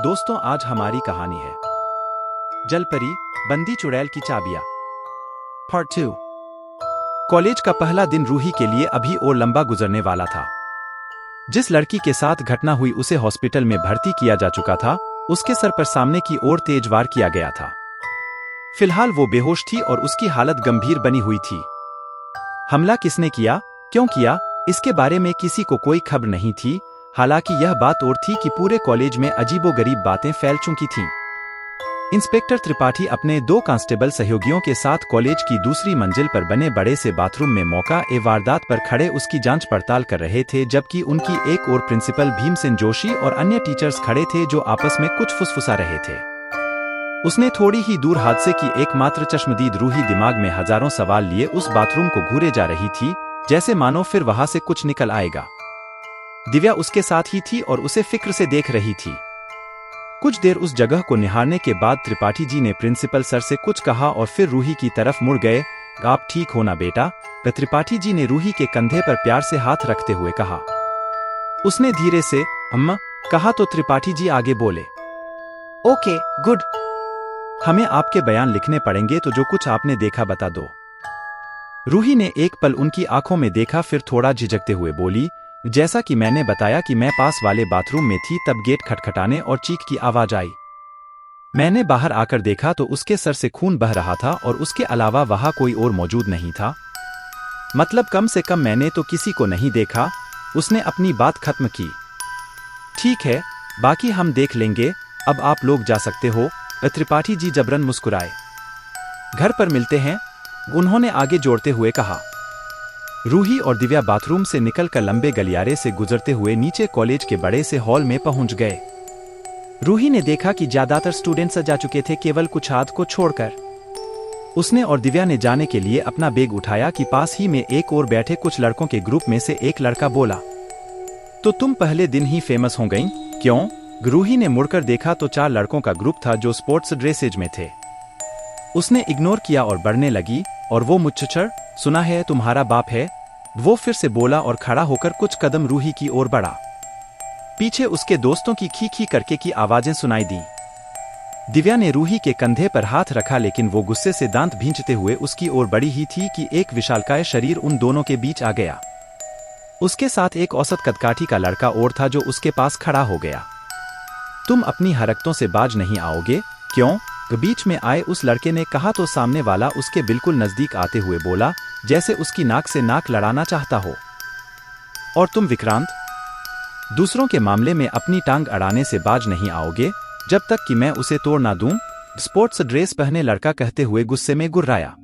दोस्तों, आज हमारी कहानी है जलपरी बंदी चुड़ैल की चाबियां पार्ट 2। कॉलेज का पहला दिन रूही के लिए अभी और लंबा गुजरने वाला था। जिस लड़की के साथ घटना हुई उसे हॉस्पिटल में भर्ती किया जा चुका था। उसके सर पर सामने की ओर तेज वार किया गया था। फिलहाल वो बेहोश थी और उसकी हालत गंभीर बनी हुई थी। हमला किसने किया, क्यों किया, इसके बारे में किसी को कोई खबर नहीं थी। हालांकि यह बात और थी कि पूरे कॉलेज में अजीबोगरीब बातें फैल चुकी थीं। इंस्पेक्टर त्रिपाठी अपने 2 कांस्टेबल सहयोगियों के साथ कॉलेज की दूसरी मंजिल पर बने बड़े से बाथरूम में मौका ए वारदात पर खड़े उसकी जांच पड़ताल कर रहे थे, जबकि उनकी एक और प्रिंसिपल भीमसेन जोशी और अन्य टीचर्स खड़े थे जो आपस में कुछ फुसफुसा रहे थे। उसने थोड़ी ही दूर हादसे की एकमात्र चश्मदीद रूही दिमाग में हजारों सवाल लिए उस बाथरूम को घूरे जा रही थी, जैसे मानो फिर वहां से कुछ निकल आएगा। दिव्या उसके साथ ही थी और उसे फिक्र से देख रही थी। कुछ देर उस जगह को निहारने के बाद त्रिपाठी जी ने प्रिंसिपल सर से कुछ कहा और फिर रूही की तरफ मुड़ गए। आप ठीक हो ना बेटा? त्रिपाठी जी ने रूही के कंधे पर प्यार से हाथ रखते हुए कहा। उसने धीरे से अम्मा कहा तो त्रिपाठी जी आगे बोले, ओके गुड, हमें आपके बयान लिखने पड़ेंगे, तो जो कुछ आपने देखा बता दो। रूही ने एक पल उनकी आंखों में देखा, फिर थोड़ा झिझकते हुए बोली, जैसा कि मैंने बताया कि मैं पास वाले बाथरूम में थी, तब गेट खटखटाने और चीख की आवाज आई। मैंने बाहर आकर देखा तो उसके सर से खून बह रहा था और उसके अलावा वहां कोई और मौजूद नहीं था। मतलब कम से कम मैंने तो किसी को नहीं देखा। उसने अपनी बात खत्म की। ठीक है, बाकी हम देख लेंगे, अब आप लोग जा सकते हो। त्रिपाठी जी जबरन मुस्कुराए। घर पर मिलते हैं, उन्होंने आगे जोड़ते हुए कहा। रूही और दिव्या बाथरूम से निकलकर लंबे गलियारे से गुजरते हुए नीचे कॉलेज के बड़े से हॉल में पहुंच गए। रूही ने देखा कि ज्यादातर स्टूडेंट्स जा चुके थे, केवल कुछ आध को छोड़कर। उसने और दिव्या ने जाने के लिए अपना बैग उठाया कि पास ही में एक और बैठे कुछ लड़कों के ग्रुप में से एक लड़का बोला, तो तुम पहले दिन ही फेमस हो गईं? क्यों? रूही ने मुड़कर देखा तो 4 लड़कों का ग्रुप था जो स्पोर्ट्स ड्रेसेज में थे। उसने इग्नोर किया और बढ़ने लगी, और वो मुच्छर, सुना है तुम्हारा बाप है? वो फिर से बोला और खड़ा होकर कुछ कदम रूही की ओर बढ़ा। पीछे उसके दोस्तों की खी खी करके की आवाजें सुनाई दी। दिव्या ने रूही के कंधे पर हाथ रखा, लेकिन वो गुस्से से दांत भींचते हुए उसकी ओर बढ़ी ही थी कि एक विशालकाय शरीर उन दोनों के बीच आ गया। उसके साथ एक औसत कदकाठी का लड़का और था जो उसके पास खड़ा हो गया। तुम अपनी हरकतों से बाज नहीं आओगे, क्यों? बीच में आए उस लड़के ने कहा तो सामने वाला उसके बिल्कुल नजदीक आते हुए बोला, जैसे उसकी नाक से नाक लड़ाना चाहता हो। और तुम विक्रांत, दूसरों के मामले में अपनी टांग अड़ाने से बाज नहीं आओगे जब तक कि मैं उसे तोड़ ना दूं। स्पोर्ट्स ड्रेस पहने लड़का कहते हुए गुस्से में गुर्राया।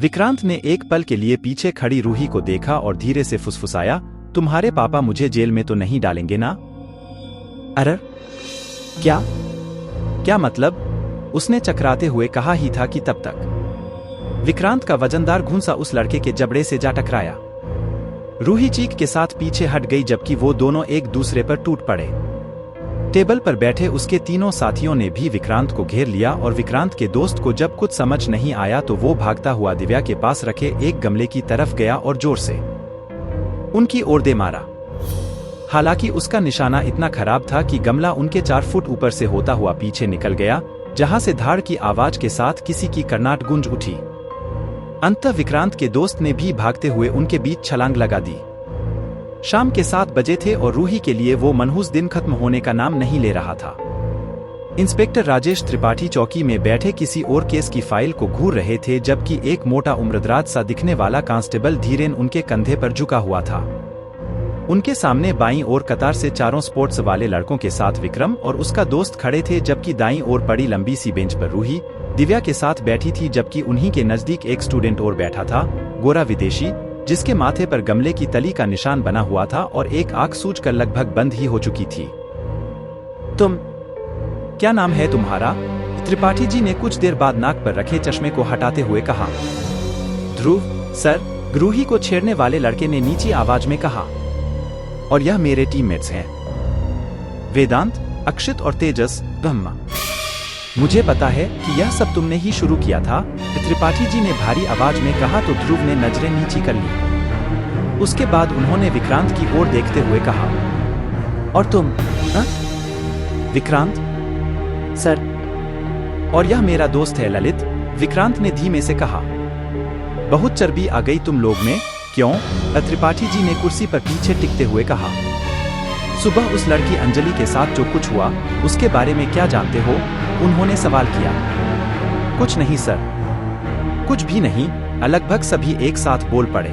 विक्रांत ने एक पल के लिए पीछे खड़ी रूही को देखा और धीरे से फुसफुसाया, तुम्हारे पापा मुझे जेल में तो नहीं डालेंगे ना? अरे क्या मतलब? उसने चकराते हुए कहा ही था कि तब तक विक्रांत का वजनदार घूंसा उस लड़के के जबड़े से जा टकराया। रूही चीख के साथ पीछे हट गई, जबकि वो दोनों एक दूसरे पर टूट पड़े। टेबल पर बैठे उसके तीनों साथियों ने भी विक्रांत को घेर लिया और विक्रांत के दोस्त को जब कुछ समझ नहीं आया तो वो भागता हुआ दिव्या के पास रखे एक गमले की तरफ गया और जोर से उनकी ओर दे मारा। हालांकि उसका निशाना इतना खराब था कि गमला उनके 4 फुट ऊपर से होता हुआ पीछे निकल गया, जहां से धाड़ की आवाज के साथ किसी की कर्नाट गूंज उठी। अंततः विक्रांत के दोस्त ने भी भागते हुए उनके बीच छलांग लगा दी। शाम के 7 बजे थे और रूही के लिए वो मनहूस दिन खत्म होने का नाम नहीं ले रहा था। इंस्पेक्टर राजेश त्रिपाठी चौकी में बैठे किसी और केस की फाइल को घूर रहे थे, जबकि एक मोटा उम्रदराज सा दिखने वाला कांस्टेबल धीरेन उनके कंधे पर झुका हुआ था। उनके सामने बाईं ओर कतार से 4 स्पोर्ट्स वाले लड़कों के साथ विक्रम और उसका दोस्त खड़े थे, जबकि दाईं ओर पड़ी लंबी सी बेंच पर रूही दिव्या के साथ बैठी थी, जबकि उन्हीं के नजदीक एक स्टूडेंट और बैठा था, गोरा विदेशी, जिसके माथे पर गमले की तली का निशान बना हुआ था और एक आंख सूजकर लगभग बंद ही हो चुकी थी। तुम, क्या नाम है तुम्हारा? त्रिपाठी जी ने कुछ देर बाद नाक पर रखे चश्मे को हटाते हुए कहा। ध्रुव सर, रूही को छेड़ने वाले लड़के ने नीची आवाज में कहा। और यह मेरे टीममेट्स हैं, वेदांत, अक्षित और तेजस ब्रह्मा। मुझे पता है कि यह सब तुमने ही शुरू किया था, त्रिपाठी जी ने भारी आवाज में कहा तो ध्रुव ने नजरें नीची कर ली। उसके बाद उन्होंने विक्रांत की ओर देखते हुए कहा, और तुम? विक्रांत? सर। और यह मेरा दोस्त है ललित, विक्रांत ने धीमे से कहा। बहुत चर्बी आ गई तुम लोग में, क्यों? त्रिपाठी जी ने कुर्सी पर पीछे टिकते हुए कहा। सुबह उस लड़की अंजलि के साथ जो कुछ हुआ, उसके बारे में क्या जानते हो? उन्होंने सवाल किया। कुछ नहीं सर, कुछ भी नहीं, लगभग सभी एक साथ बोल पड़े।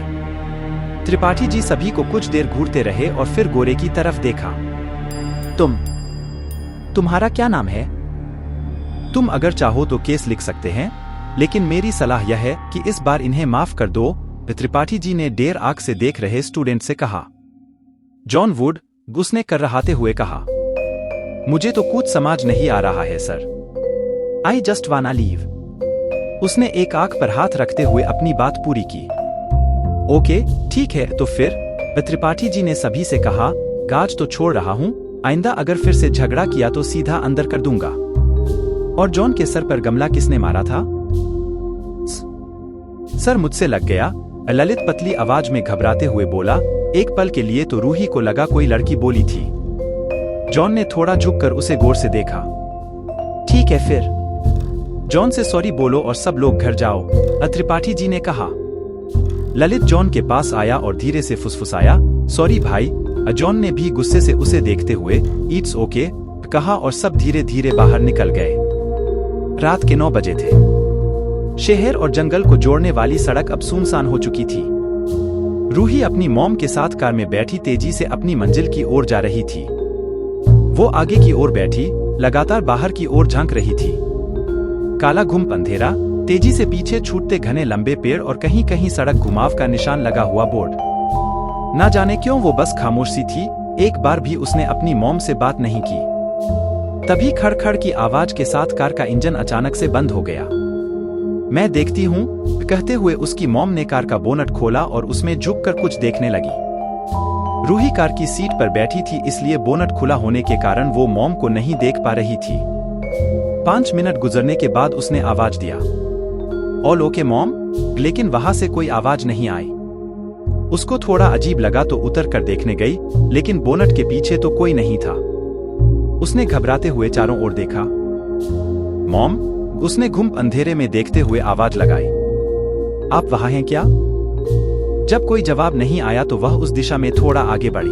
त्रिपाठी जी सभी को कुछ देर घूरते रहे और फिर गोरे की तरफ देखा। तुम्हारा क्या नाम है? तुम अगर चाहो तो केस लिख सकते हैं, लेकिन मेरी सलाह यह है कि इस बार इन्हें माफ कर दो, त्रिपाठी जी ने डेर आंख से देख रहे स्टूडेंट से कहा। जॉन वुड गुस्से कर रहाते हुए कहा, मुझे तो कुछ समझ नहीं आ रहा है सर। आई जस्ट वाना लीव। उसने एक आंख पर हाथ रखते हुए अपनी बात पूरी की। ओके ठीक है तो फिर, त्रिपाठी जी ने सभी से कहा, गाज तो छोड़ रहा हूं, आइंदा अगर फिर से झगड़ा किया तो सीधा अंदर कर दूंगा। और जॉन के सर पर गमला किसने मारा था? सर मुझसे लग गया, ललित पतली आवाज में घबराते हुए बोला। एक पल के लिए तो रूही को लगा कोई लड़की बोली थी। जॉन ने थोड़ा झुककर उसे गौर से देखा। ठीक है फिर, जॉन से सॉरी बोलो और सब लोग घर जाओ, त्रिपाठी जी ने कहा। ललित जॉन के पास आया और धीरे से फुसफुसाया, सॉरी भाई। जॉन ने भी गुस्से से उसे देखते हुए इट्स ओके कहा और सब धीरे धीरे बाहर निकल गए। रात के 9 बजे थे। शहर और जंगल को जोड़ने वाली सड़क अब सुनसान हो चुकी थी। रूही अपनी मॉम के साथ कार में बैठी तेजी से अपनी मंजिल की ओर जा रही थी। वो आगे की ओर बैठी, लगातार बाहर की ओर झांक रही थी। काला घुम अंधेरा, तेजी से पीछे छूटते घने लंबे पेड़ और कहीं कहीं सड़क घुमाव का निशान लगा हुआ बोर्ड। ना जाने क्यों वो बस खामोश सी थी, एक बार भी उसने अपनी मॉम से बात नहीं की। तभी खड़खड़ की आवाज के साथ कार का इंजन अचानक से बंद हो गया। मैं देखती हूँ, कहते हुए उसकी मॉम ने कार का बोनट खोला और उसमें झुककर कुछ देखने लगी। रूही कार की सीट पर बैठी थी, इसलिए बोनट खुला होने के कारण वो मॉम को नहीं देख पा रही थी। 5 मिनट गुजरने के बाद उसने आवाज दिया, ऑल ओके मॉम? लेकिन वहां से कोई आवाज नहीं आई। उसको थोड़ा अजीब लगा तो उतर कर देखने गई, लेकिन बोनट के पीछे तो कोई नहीं था। उसने घबराते हुए चारों ओर देखा। मॉम? उसने घुम अंधेरे में देखते हुए आवाज लगाई, आप वहां हैं क्या? जब कोई जवाब नहीं आया तो वह उस दिशा में थोड़ा आगे बढ़ी।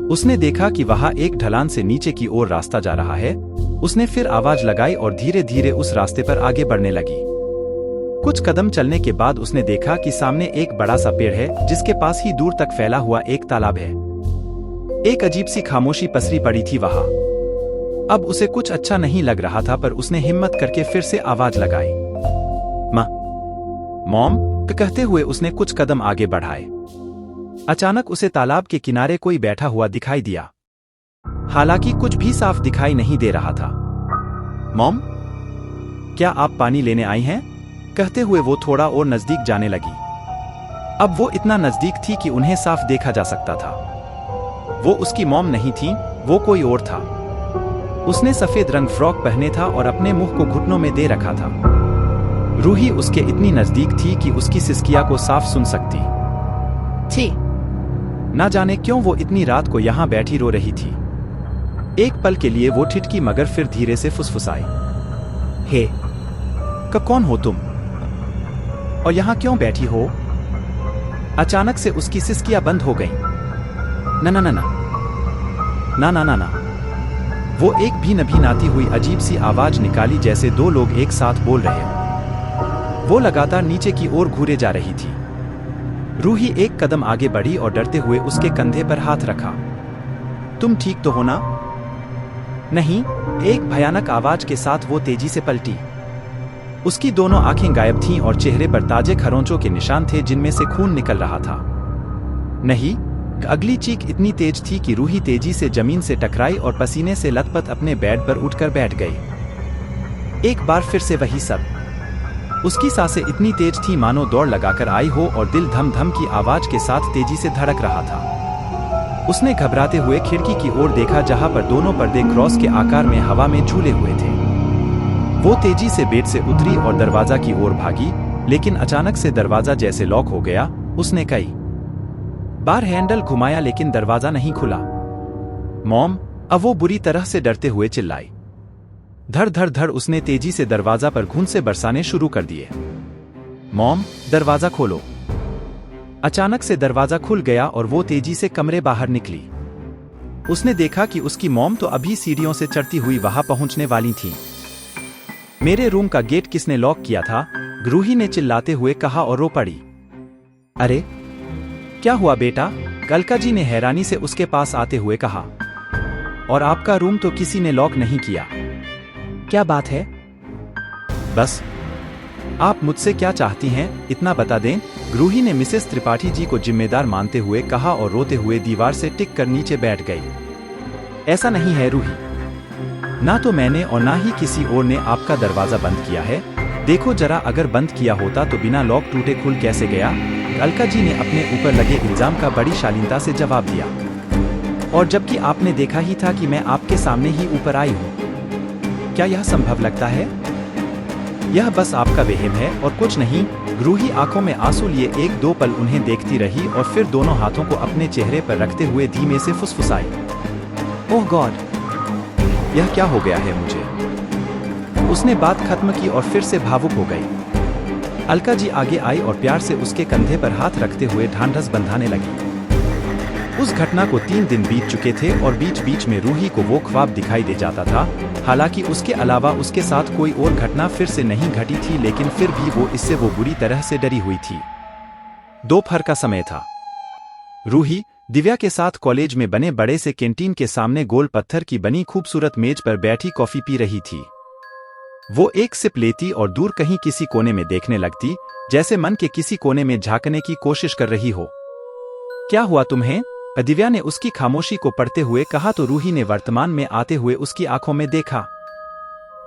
उसने देखा कि वहां एक ढलान से नीचे की ओर रास्ता जा रहा है। उसने फिर आवाज लगाई और धीरे धीरे उस रास्ते पर आगे बढ़ने लगी। कुछ कदम चलने के बाद उसने देखा कि सामने एक बड़ा सा पेड़ है, जिसके पास ही दूर तक फैला हुआ एक तालाब है। एक अजीब सी खामोशी पसरी पड़ी थी वहां। अब उसे कुछ अच्छा नहीं लग रहा था, पर उसने हिम्मत करके फिर से आवाज लगाई, मॉम? कहते हुए उसने कुछ कदम आगे बढ़ाए। अचानक उसे तालाब के किनारे कोई बैठा हुआ दिखाई दिया। हालांकि कुछ भी साफ दिखाई नहीं दे रहा था। मॉम, क्या आप पानी लेने आई हैं? कहते हुए वो थोड़ा और नजदीक जाने लगी। अब वो इतना नजदीक थी कि उन्हें साफ देखा जा सकता था। वो उसकी मॉम नहीं थी, वो कोई और था। उसने सफेद रंग फ्रॉक पहने था और अपने मुंह को घुटनों में दे रखा था। रूही उसके इतनी नजदीक थी कि उसकी सिसकियां को साफ सुन सकती थी। ना जाने क्यों वो इतनी रात को यहां बैठी रो रही थी। एक पल के लिए वो ठिठकी, मगर फिर धीरे से फुसफुसाई, हे, कौन हो तुम? और यहां क्यों बैठी हो? अचानक से उसकी सिसकियां बंद हो गईं। ना ना ना ना ना ना ना ना। वो एक भी नभी-नाती हुई अजीब सी आवाज निकाली, जैसे दो लोग एक साथ बोल रहे हो। वो लगातार नीचे की ओर घूरे जा रही थी। रूही एक कदम आगे बढ़ी और डरते हुए उसके कंधे पर हाथ रखा। तुम ठीक तो हो ना? नहीं, एक भयानक आवाज के साथ वो तेजी से पलटी। उसकी दोनों आंखें गायब थीं और चेहरे पर ताजे खरोंचों के निशान थे, जिनमें से खून निकल रहा था। नहीं, अगली चीख इतनी तेज थी कि रूही तेजी से जमीन से टकराई और पसीने से लथपथ अपने बेड पर उठकर बैठ गई। एक बार फिर से वही सब। उसकी सांसें इतनी तेज थी मानो दौड़ लगाकर आई हो और दिल धम धम की आवाज के साथ तेजी से धड़क रहा था। उसने घबराते हुए खिड़की की ओर देखा, जहां पर दोनों पर्दे क्रॉस के आकार में हवा में झूले हुए थे। वो तेजी से बेड से उतरी और दरवाजा की ओर भागी, लेकिन अचानक से दरवाजा जैसे लॉक हो गया। उसने कई बार हैंडल घुमाया, लेकिन दरवाजा नहीं खुला। मॉम, अब वो बुरी तरह से डरते हुए चिल्लाई। धड़ धड़ धड़ उसने तेजी से दरवाजा पर घूंसे बरसाने शुरू कर दिए। मॉम, दरवाजा खोलो। अचानक से दरवाजा खुल गया और वो तेजी से कमरे बाहर निकली। उसने देखा कि उसकी मॉम तो अभी सीढ़ियों से चढ़ती हुई वहां पहुंचने वाली थी। मेरे रूम का गेट किसने लॉक किया था? ग्रूही ने चिल्लाते हुए कहा और रो पड़ी। अरे क्या हुआ बेटा? अलका जी ने हैरानी से उसके पास आते हुए कहा। और आपका रूम तो किसी ने लॉक नहीं किया। क्या बात है? बस आप मुझसे क्या चाहती हैं, इतना बता दें? ग्रूही ने मिसेस त्रिपाठी जी को जिम्मेदार मानते हुए कहा और रोते हुए दीवार से टिक कर नीचे बैठ गई। ऐसा नहीं है रूही, ना तो मैंने और ना ही किसी और ने आपका दरवाजा बंद किया है। देखो जरा, अगर बंद किया होता तो बिना लॉक टूटे खुल कैसे गया? अलका जी ने अपने ऊपर लगे इल्जाम का बड़ी शालीनता से जवाब दिया। और जबकि आपने देखा ही था कि मैं आपके सामने ही ऊपर आई हूँ। क्या यह संभव लगता है? यह बस आपका वहम है और कुछ नहीं। ग्रूही आंखों में आंसू लिए एक दो पल उन्हें देखती रही और फिर दोनों हाथों को अपने चेहरे पर रखते हुए धीमे से फुसफुसाई। ओह गॉड, यह क्या हो गया है मुझे? उसने बात खत्म की और फिर से भावुक हो गई। अलका जी आगे आई और प्यार से उसके कंधे पर हाथ रखते हुए ढांढस बंधाने लगी। उस घटना को 3 दिन बीत चुके थे और बीच बीच में रूही को वो ख्वाब दिखाई दे जाता था। हालांकि उसके अलावा उसके साथ कोई और घटना फिर से नहीं घटी थी, लेकिन फिर भी वो बुरी तरह से डरी हुई थी। दोपहर का समय था। रूही दिव्या के साथ कॉलेज में बने बड़े से कैंटीन के सामने गोल पत्थर की बनी खूबसूरत मेज पर बैठी कॉफी पी रही थी। वो एक सिप लेती और दूर कहीं किसी कोने में देखने लगती, जैसे मन के किसी कोने में झांकने की कोशिश कर रही हो। क्या हुआ तुम्हें? दिव्या ने उसकी खामोशी को पढ़ते हुए कहा तो रूही ने वर्तमान में आते हुए उसकी आंखों में देखा।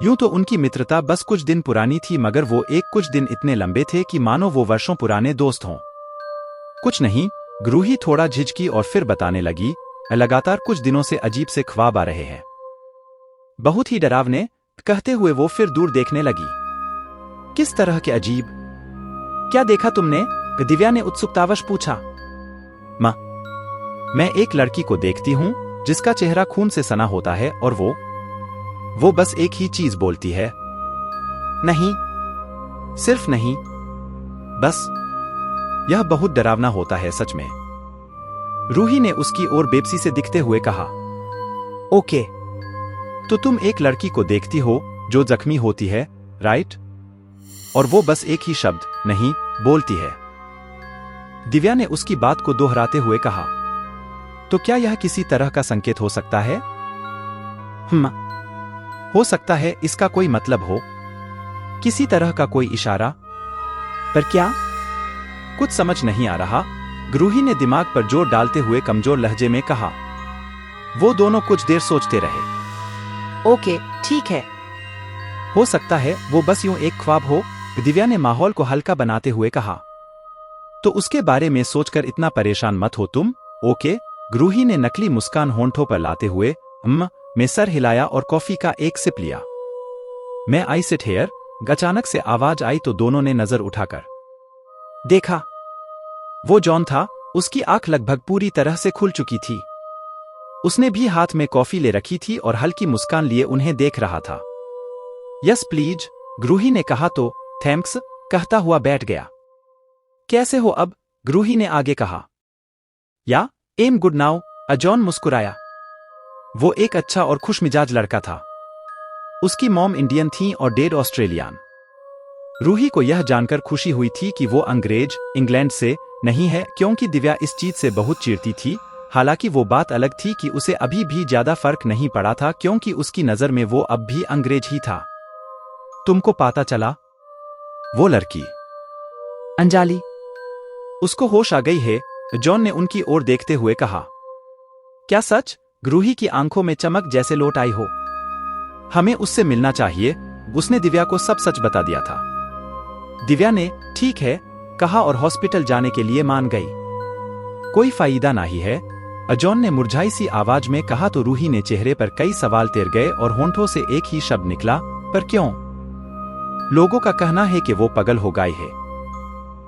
यूं तो उनकी मित्रता बस कुछ दिन पुरानी थी, मगर वो एक कुछ दिन इतने लंबे थे कि मानो वो वर्षों पुराने दोस्त हों। कुछ नहीं, ग्रूही थोड़ा झिझकी और फिर बताने लगी। लगातार कुछ दिनों से अजीब से ख्वाब आ रहे हैं, बहुत ही डरावने। कहते हुए वो फिर दूर देखने लगी। किस तरह के अजीब? क्या देखा तुमने? दिव्या ने उत्सुकतावश पूछा। मां, मैं एक लड़की को देखती हूं जिसका चेहरा खून से सना होता है और वो बस एक ही चीज बोलती है, नहीं, सिर्फ नहीं, बस। यह बहुत डरावना होता है सच में। रूही ने उसकी ओर बेबसी से दिखते हुए कहा। ओके, तो तुम एक लड़की को देखती हो जो जख्मी होती है, राइट? और वो बस एक ही शब्द नहीं बोलती है। दिव्या ने उसकी बात को दोहराते हुए कहा। तो क्या यह किसी तरह का संकेत हो सकता है? हो सकता है इसका कोई मतलब हो, किसी तरह का कोई इशारा। पर क्या? कुछ समझ नहीं आ रहा, ग्रूही ने दिमाग पर जोर डालते हुए कमजोर लहजे में कहा। वो दोनों कुछ देर सोचते रहे। ओके, ठीक है। हो सकता है वो बस यूं एक ख्वाब हो, दिव्या ने माहौल को हल्का बनाते हुए कहा। तो उसके बारे में सोचकर इतना परेशान मत हो तुम, ओके? ग्रूही ने नकली मुस्कान होंठों पर लाते हुए में सर हिलाया और कॉफी का एक सिप लिया। मैं आई सिट हेयर। अचानक से आवाज आई तो दोनों ने नजर उठाकर देखा। वो जॉन था। उसकी आंख लगभग पूरी तरह से खुल चुकी थी। उसने भी हाथ में कॉफी ले रखी थी और हल्की मुस्कान लिए उन्हें देख रहा था। यस प्लीज, ग्रूही ने कहा तो थैंक्स कहता हुआ बैठ गया। कैसे हो अब? ग्रूही ने आगे कहा। या एम गुड नाउ, जॉन मुस्कुराया। वो एक अच्छा और खुशमिजाज लड़का था। उसकी मॉम इंडियन थी और डैड ऑस्ट्रेलियन। रूही को यह जानकर खुशी हुई थी कि वो अंग्रेज इंग्लैंड से नहीं है, क्योंकि दिव्या इस चीज से बहुत चिढ़ती थी। हालांकि वो बात अलग थी कि उसे अभी भी ज्यादा फर्क नहीं पड़ा था, क्योंकि उसकी नजर में वो अब भी अंग्रेज ही था। तुमको पता चला? वो लड़की अंजलि। उसको होश आ गई है, जॉन ने उनकी ओर देखते हुए कहा। क्या सच? ग्रूही की आंखों में चमक जैसे लौट आई हो। हमें उससे मिलना चाहिए। उसने दिव्या को सब सच बता दिया था। दिव्या ने ठीक है कहा और हॉस्पिटल जाने के लिए मान गई। कोई फायदा नहीं है, जॉन ने मुरझाई सी आवाज में कहा तो रूही ने चेहरे पर कई सवाल तैर गए और होंठों से एक ही शब्द निकला, पर क्यों? लोगों का कहना है कि वो पागल हो गई है।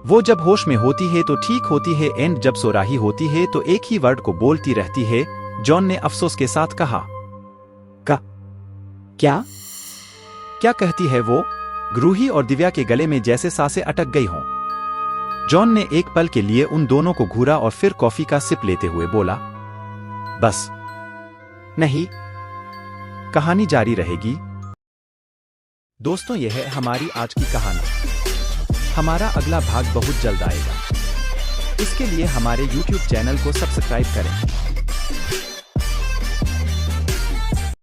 वो जब होश में होती है तो ठीक होती है एंड जब सो रही होती है तो एक ही वर्ड को बोलती रहती है, जॉन ने अफसोस के साथ कहा। क्या? क्या कहती है वो? रूही और दिव्या के गले में जैसे सांसें अटक गई हों। जॉन ने एक पल के लिए उन दोनों को घूरा और फिर कॉफी का सिप लेते हुए बोला, बस। नहीं। कहानी जारी रहेगी। दोस्तों, यह है हमारी आज की कहानी। हमारा अगला भाग बहुत जल्द आएगा। इसके लिए हमारे YouTube चैनल को सब्सक्राइब करें।